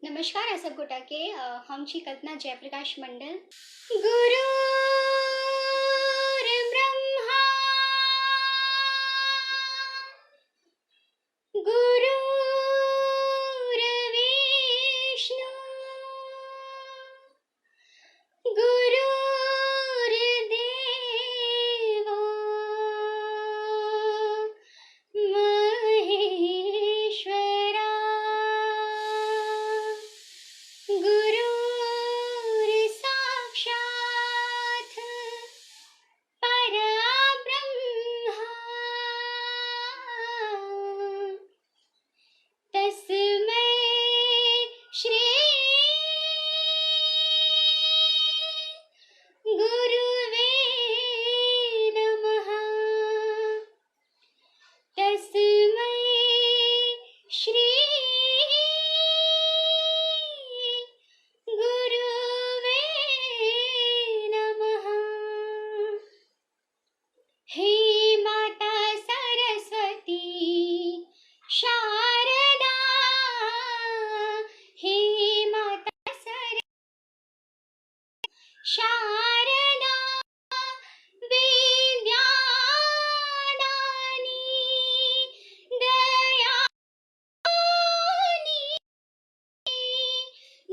नमस्कार असब गोटा के हम छी कल्पना जयप्रकाश मंडल। गुरुर्ब्रह्मा गुरुर्विष्णु गुरुर्देवो महेश्वरा गुरुर्साक्षात् परब्रह्म तस्मै श्री गुरुवे नमः। तस्मै श्री गुरुवे नमः। हे माता सरस्वती शारदा, हे माता शारदा विद्यादानी दयानी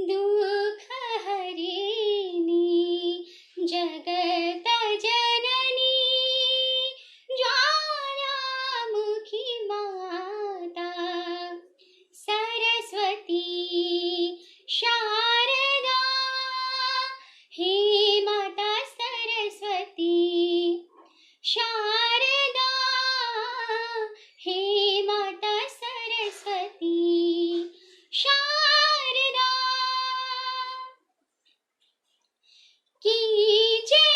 दुःखहरिणी जगत जननी ज्वालामुखी माता सरस्वती शारदा, हे माता सरस्वती शारदा, हे माता सरस्वती शारदा। कीजे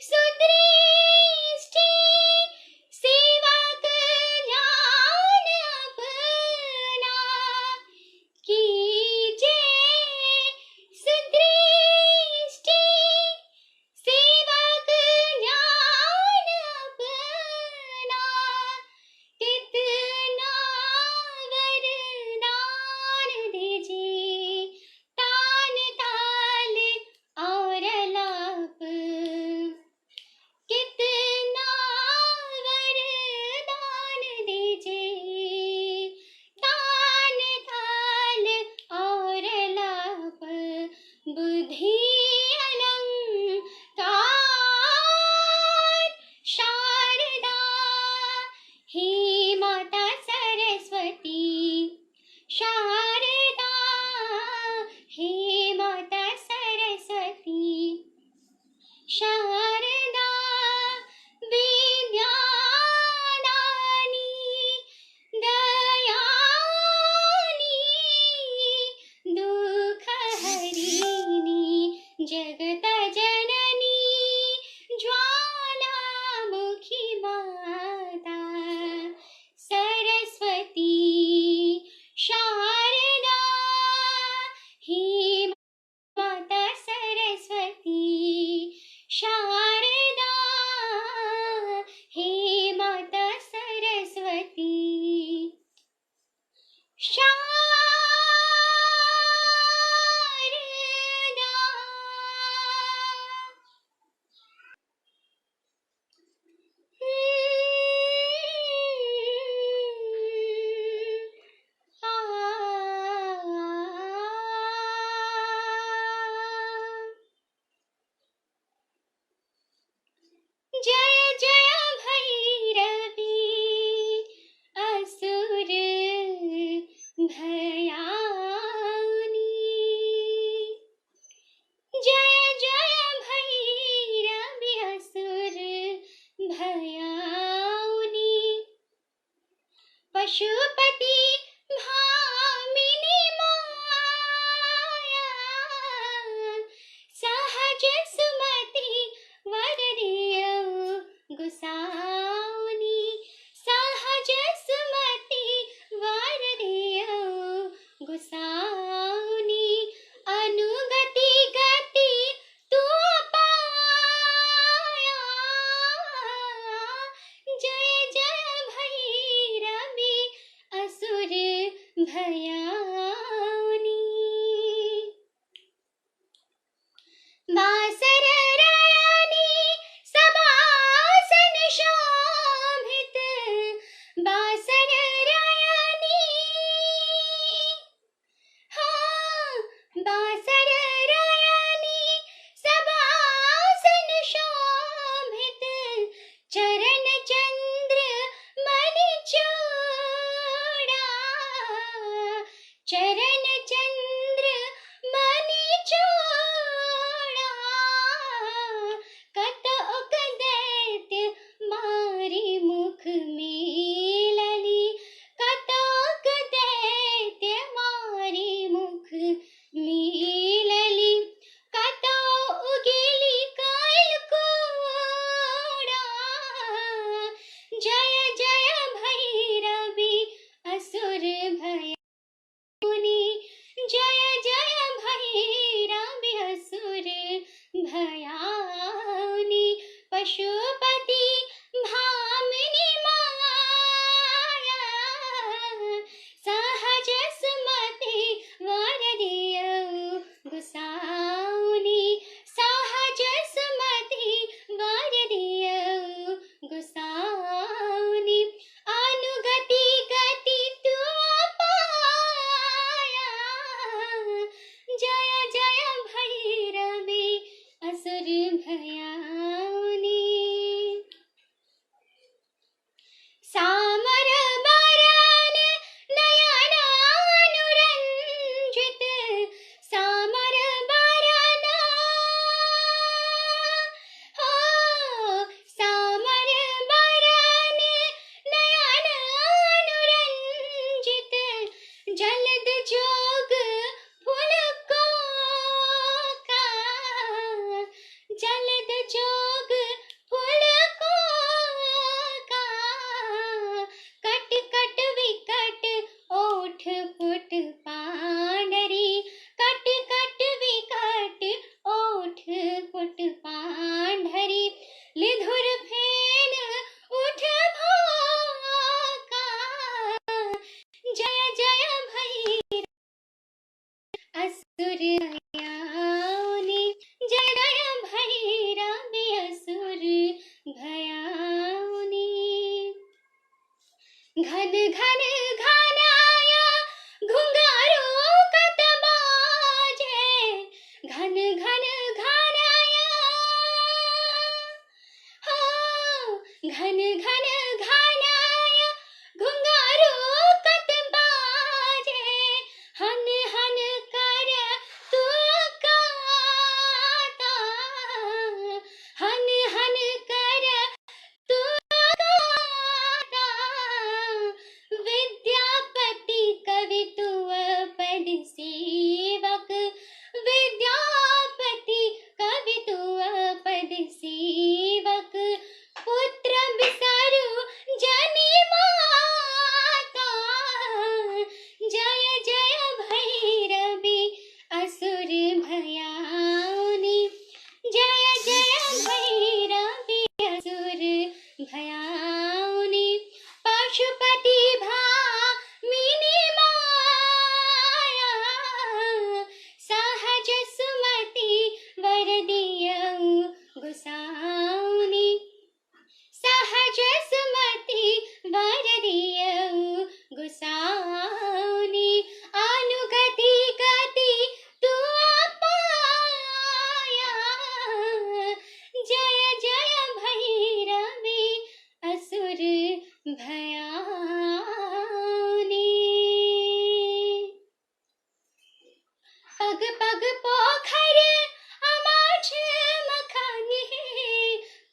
सुदृष्टि सेवक ज्ञान अपना, कीजे सुदृष्टि सेवक ज्ञान अपना, कितना वरदान दीजे तान ताल और लाप, कितना वरदान दीजे तान ताल और लाप, बुद्धि अलंकार शारदा, हे माता सरस्वती शारदा, हे माता सरस्वती शारदा विद्यादानी दयानी दुःखहरिणी जगत जननी ज्वालामुखी माता सरस्वती शारदा, हे माता सरस्वती शारदा, हे माता सरस्वती शारदा। चरण चंद्र मणि चूड़ा, कतक दैत्य मारी मुख मेलली, कतक दैत्य मारी मुख मेलली, कतौ उगेली कायल कोड़ा, जय जय भैरवी असुर भयाउनी, जय जय भैरवी असुर भयाउनी, पशुपति भामिनी माया, सहज सुमति वर दियौ गुसाउनी, सहज सुमति वर दियौ गुसाउनी, अनुगति गति तुम पाया, जय जय भैरवी असुर भयाउनी, सामर बरन नयन अनुरंजित, सामर बरन हो, सामर बरन नयन अनुरंजित, जलद जोग फूल को का, जलद जोग फूल को का, कट कट विकट ओठ फुट पांडरी, कट कट विकट ओठ फुट पांडरी, लिधुर फेन उठ भोका, जय जय भैरवी असुर भयाउनी, जय जय भैरवी असुर भयाउनी, घन घन घनाया घुंघरू कत बाजे, घन घन घनाया हो, घन घन घनाया घुंघरू कत बाजे, हन हन कर तू काता, हन हन कर तू काता, विद्यापति कवि तुअ पद सेवक, विद्यापति कवि तुअ पद सेवक, पुत्र बिसरु जनि माता, जय जय भैरवी असुर भयाउनी, जय जय भैरवी असुर भयाउनी, पशुपति भामिनी माया, सहज सुमति वर दियौ गुसाउनी, सहज सुमति वर दियौ गुसाउनी, अनुगति गति तुम पाया, जय जय भैरवी असुर भयाउनी, पग पग पोखर अमाछ मखानी,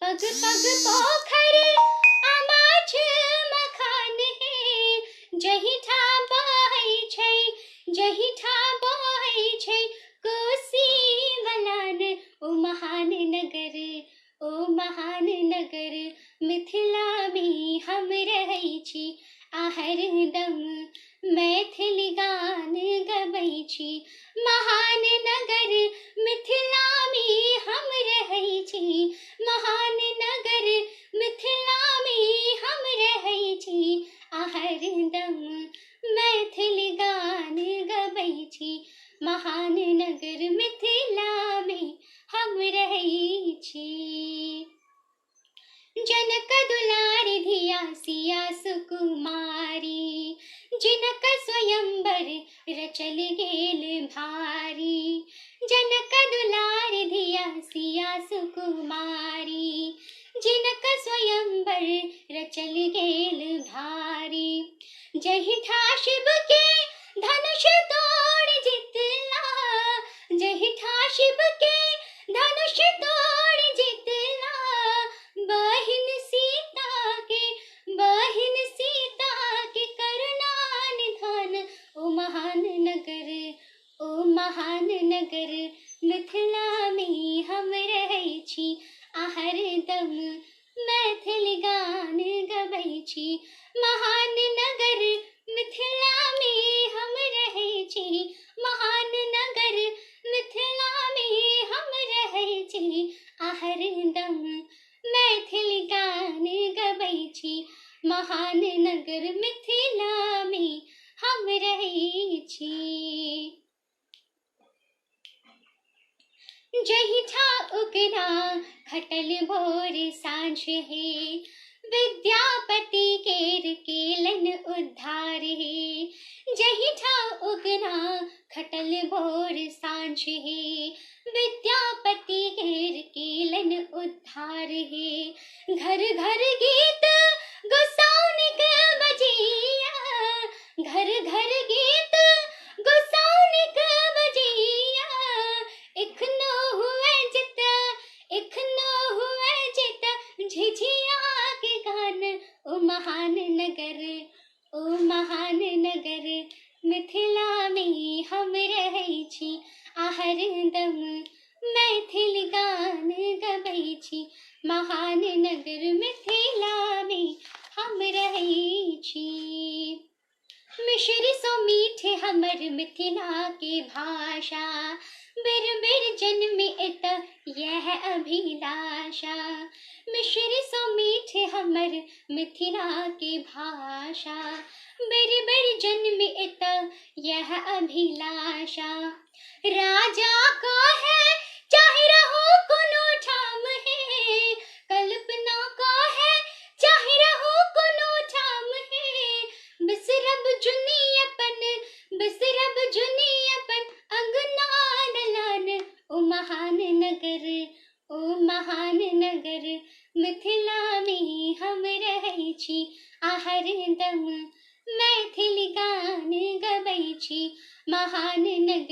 पग पग पोखर अमाछ मखानी, जहि ठा बहै छै, जहि ठा बहै छै कोसी बलान, ओ महान नगर, ओ महान नगर, मिथिला में हम रहै छी आ हरदम मैथिली गान गबै छी, महान नगर मिथिला में हम रहै छी, महान नगर मिथिला में हम रहै छी आ हरदम मैथिली गान गबै छी, महान नगर मिथिला में हम रहै छी, जनक दुलारी धिया सिया सुकुमारी, जिनक स्वयंवर रचल गेल भारी, जनक दुलारी धिया सिया सुकुमारी, जिनक स्वयंवर रचल गेल भारी, जहि ठा शिव के धनुष जही ठा उगना खटल भोर सांझ है, विद्यापति केर केलन उद्धार है। जही ठा उगना खटल भोर सांझ है, विद्यापति केर केलन उद्धार है। घर घर गीत गोसाउनिक बजिया, घर घर गीत गोसाउनिक बजिया। इखनो हुए जित, इखनो हुए जित, झिझिया के गान। ओ महान नगर, ओ महान नगर, मिथिला में हम रहै छी आहरदम, मैथिल गान गबै छी। महान नगर मिथिला में हम रहै छी। मिश्र सो मीठे हमर मिथिला के भाषा, बिर बिर जन्मे एत यह अभिलाषा। मिश्र सो मीठे हमर मिथिला के भाषा, बिर बिर जन्मे एत यह अभिलाषा। राजा का है चाहे रहो कोनो ठाम है, कल्पना का है चाहे रहो कोनो ठाम है। बिसरब जुनी अपन, बिसरब जुनी अपन, अंगना दलान। ओ महान नगर, ओ महान नगर, मिथिला में हम रहै छी आहरदम, मैथिल गान गबै छी। महान नगर